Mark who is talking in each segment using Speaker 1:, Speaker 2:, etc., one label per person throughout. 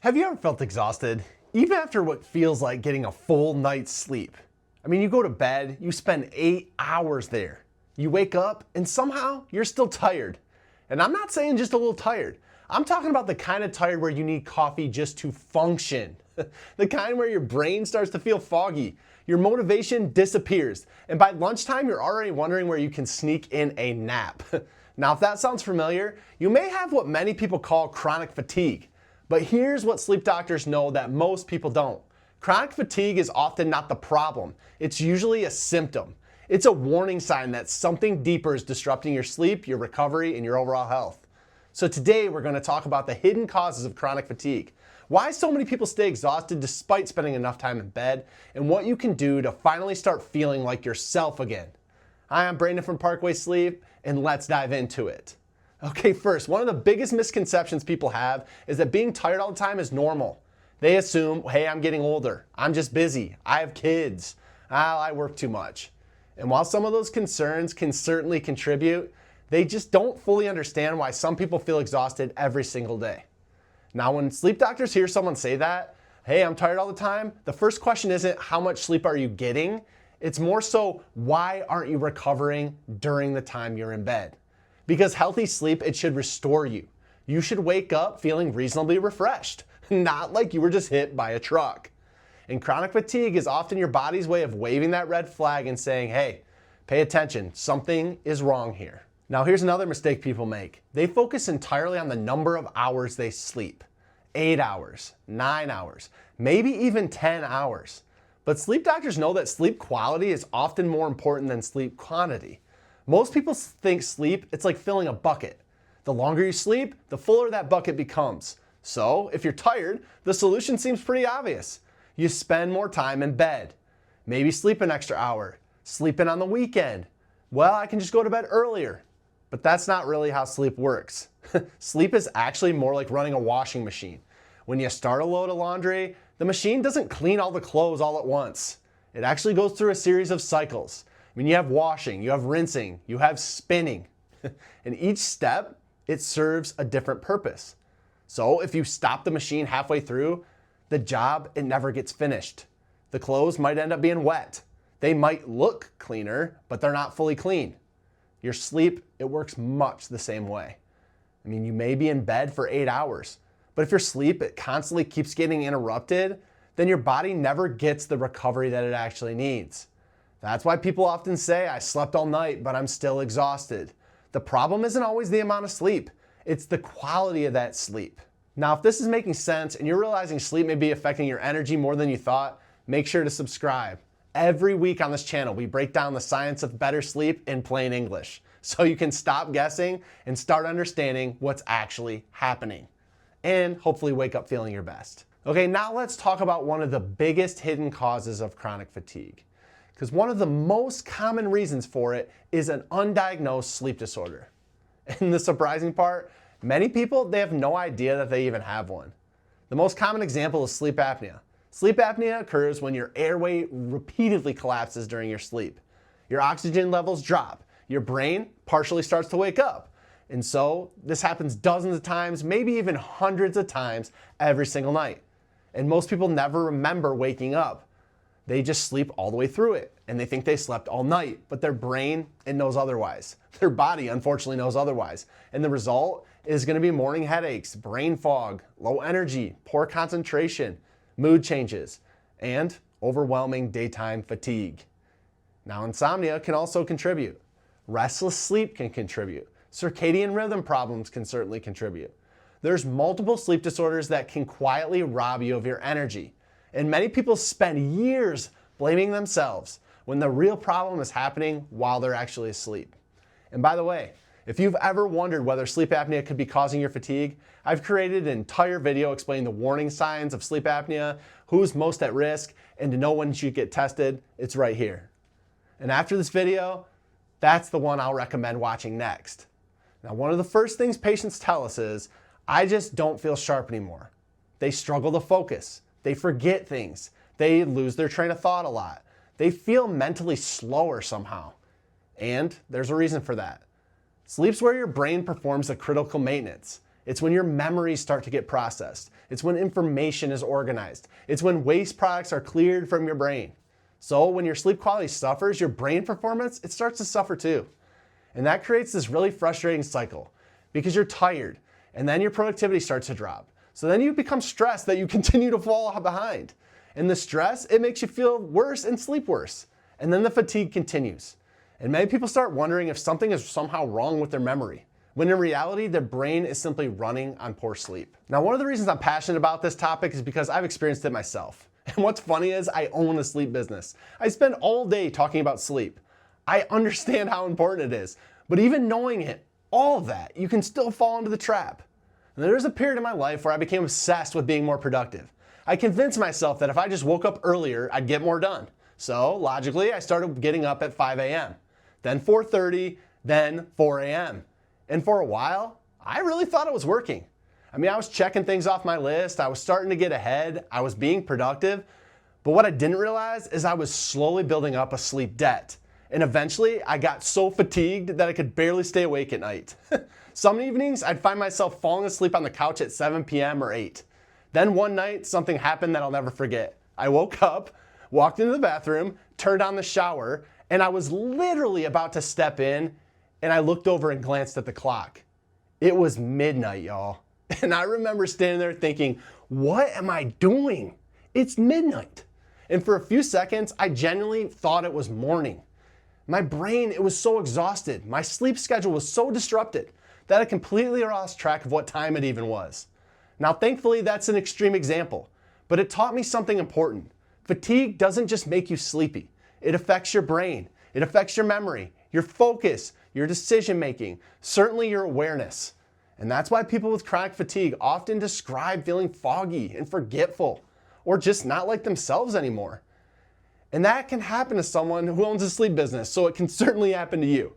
Speaker 1: Have you ever felt exhausted, even after what feels like getting a full night's sleep? I mean, you go to bed, you spend 8 hours there. You wake up, and somehow you're still tired. And I'm not saying just a little tired. I'm talking about the kind of tired where you need coffee just to function. The kind where your brain starts to feel foggy, your motivation disappears, and by lunchtime you're already wondering where you can sneak in a nap. Now, if that sounds familiar, you may have what many people call chronic fatigue. But here's what sleep doctors know that most people don't. Chronic fatigue is often not the problem. It's usually a symptom. It's a warning sign that something deeper is disrupting your sleep, your recovery, and your overall health. So today we're going to talk about the hidden causes of chronic fatigue, why so many people stay exhausted despite spending enough time in bed, and what you can do to finally start feeling like yourself again. Hi, I'm Brandon from Parkway Sleep, and let's dive into it. Okay, first, one of the biggest misconceptions people have is that being tired all the time is normal. They assume, hey, I'm getting older, I'm just busy, I have kids, I work too much. And while some of those concerns can certainly contribute, they just don't fully understand why some people feel exhausted every single day. Now, when sleep doctors hear someone say that, hey, I'm tired all the time, the first question isn't how much sleep are you getting? It's more so, why aren't you recovering during the time you're in bed? Because healthy sleep, it should restore you. You should wake up feeling reasonably refreshed, not like you were just hit by a truck. And chronic fatigue is often your body's way of waving that red flag and saying, hey, pay attention, something is wrong here. Now, here's another mistake people make. They focus entirely on the number of hours they sleep. 8 hours, 9 hours, maybe even 10 hours. But sleep doctors know that sleep quality is often more important than sleep quantity. Most people think sleep, it's like filling a bucket. The longer you sleep, the fuller that bucket becomes. So, if you're tired, the solution seems pretty obvious. You spend more time in bed. Maybe sleep an extra hour. Sleep in on the weekend. Well, I can just go to bed earlier. But that's not really how sleep works. Sleep is actually more like running a washing machine. When you start a load of laundry, the machine doesn't clean all the clothes all at once. It actually goes through a series of cycles. I mean, you have washing, you have rinsing, you have spinning. And each step, it serves a different purpose. So if you stop the machine halfway through, the job, it never gets finished. The clothes might end up being wet. They might look cleaner, but they're not fully clean. Your sleep, it works much the same way. I mean, you may be in bed for 8 hours, but if your sleep, it constantly keeps getting interrupted, then your body never gets the recovery that it actually needs. That's why people often say, I slept all night, but I'm still exhausted. The problem isn't always the amount of sleep. It's the quality of that sleep. Now, if this is making sense and you're realizing sleep may be affecting your energy more than you thought, make sure to subscribe. Every week on this channel, we break down the science of better sleep in plain English, so you can stop guessing and start understanding what's actually happening, and hopefully wake up feeling your best. Okay, now let's talk about one of the biggest hidden causes of chronic fatigue, because one of the most common reasons for it is an undiagnosed sleep disorder. And the surprising part, many people, they have no idea that they even have one. The most common example is sleep apnea. Sleep apnea occurs when your airway repeatedly collapses during your sleep. Your oxygen levels drop. Your brain partially starts to wake up. And so this happens dozens of times, maybe even hundreds of times every single night. And most people never remember waking up. They just sleep all the way through it. And they think they slept all night, but their brain, it knows otherwise. Their body, unfortunately, knows otherwise. And the result is going to be morning headaches, brain fog, low energy, poor concentration, mood changes, and overwhelming daytime fatigue. Now, insomnia can also contribute. Restless sleep can contribute. Circadian rhythm problems can certainly contribute. There's multiple sleep disorders that can quietly rob you of your energy. And many people spend years blaming themselves when the real problem is happening while they're actually asleep. And by the way, if you've ever wondered whether sleep apnea could be causing your fatigue, I've created an entire video explaining the warning signs of sleep apnea, who's most at risk, and to know when you should get tested. It's right here. And after this video, that's the one I'll recommend watching next. Now, one of the first things patients tell us is, I just don't feel sharp anymore. They struggle to focus. They forget things. They lose their train of thought a lot. They feel mentally slower somehow. And there's a reason for that. Sleep's where your brain performs the critical maintenance. It's when your memories start to get processed. It's when information is organized. It's when waste products are cleared from your brain. So when your sleep quality suffers, your brain performance, it starts to suffer too. And that creates this really frustrating cycle because you're tired and then your productivity starts to drop. So then you become stressed that you continue to fall behind. And the stress, it makes you feel worse and sleep worse. And then the fatigue continues. And many people start wondering if something is somehow wrong with their memory, when in reality, their brain is simply running on poor sleep. Now, one of the reasons I'm passionate about this topic is because I've experienced it myself. And what's funny is I own a sleep business. I spend all day talking about sleep. I understand how important it is, but even knowing it, all of that, you can still fall into the trap. And there was a period in my life where I became obsessed with being more productive. I convinced myself that if I just woke up earlier, I'd get more done. So logically, I started getting up at 5 a.m., then 4:30, then 4 a.m. And for a while, I really thought it was working. I mean, I was checking things off my list. I was starting to get ahead. I was being productive. But what I didn't realize is I was slowly building up a sleep debt. And eventually, I got so fatigued that I could barely stay awake at night. Some evenings, I'd find myself falling asleep on the couch at 7 p.m. or 8. Then one night, something happened that I'll never forget. I woke up, walked into the bathroom, turned on the shower, and I was literally about to step in, and I looked over and glanced at the clock. It was midnight, y'all. And I remember standing there thinking, what am I doing? It's midnight. And for a few seconds, I genuinely thought it was morning. My brain, it was so exhausted. My sleep schedule was so disrupted that I completely lost track of what time it even was. Now, thankfully, that's an extreme example, but it taught me something important. Fatigue doesn't just make you sleepy. It affects your brain. It affects your memory, your focus, your decision-making, certainly your awareness. And that's why people with chronic fatigue often describe feeling foggy and forgetful, or just not like themselves anymore. And that can happen to someone who owns a sleep business, so it can certainly happen to you.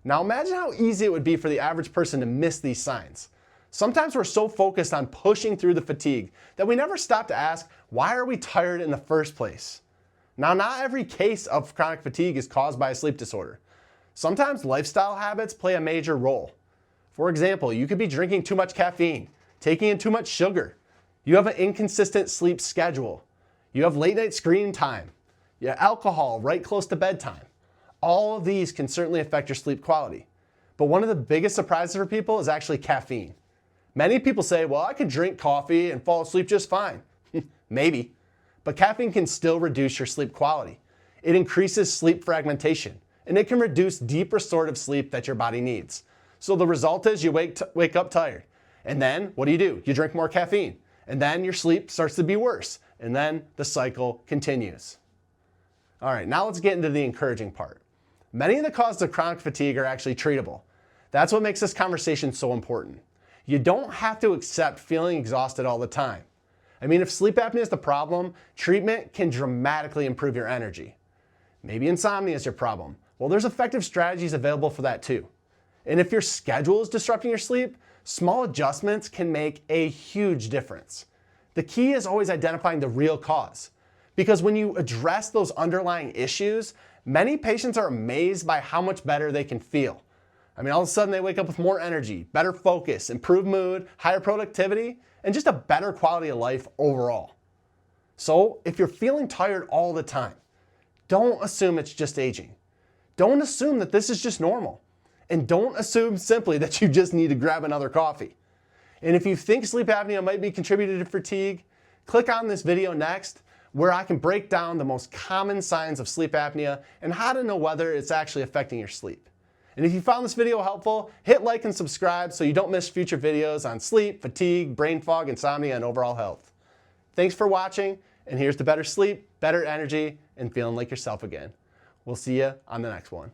Speaker 1: Now imagine how easy it would be for the average person to miss these signs. Sometimes we're so focused on pushing through the fatigue that we never stop to ask, why are we tired in the first place? Now, not every case of chronic fatigue is caused by a sleep disorder. Sometimes lifestyle habits play a major role. For example, you could be drinking too much caffeine, taking in too much sugar. You have an inconsistent sleep schedule. You have late night screen time. You have alcohol right close to bedtime. All of these can certainly affect your sleep quality. But one of the biggest surprises for people is actually caffeine. Many people say, well, I could drink coffee and fall asleep just fine. Maybe. But caffeine can still reduce your sleep quality. It increases sleep fragmentation, and it can reduce deep restorative sleep that your body needs. So the result is you wake up tired. And then what do? You drink more caffeine. And then your sleep starts to be worse. And then the cycle continues. All right, now let's get into the encouraging part. Many of the causes of chronic fatigue are actually treatable. That's what makes this conversation so important. You don't have to accept feeling exhausted all the time. I mean, if sleep apnea is the problem, treatment can dramatically improve your energy. Maybe insomnia is your problem. Well, there's effective strategies available for that too. And if your schedule is disrupting your sleep, small adjustments can make a huge difference. The key is always identifying the real cause. Because when you address those underlying issues, many patients are amazed by how much better they can feel. I mean, all of a sudden they wake up with more energy, better focus, improved mood, higher productivity, and just a better quality of life overall. So if you're feeling tired all the time, don't assume it's just aging. Don't assume that this is just normal. And don't assume simply that you just need to grab another coffee. And if you think sleep apnea might be contributed to fatigue, click on this video next, where I can break down the most common signs of sleep apnea and how to know whether it's actually affecting your sleep. And if you found this video helpful, hit like and subscribe so you don't miss future videos on sleep, fatigue, brain fog, insomnia, and overall health. Thanks for watching, and here's to better sleep, better energy, and feeling like yourself again. We'll see you on the next one.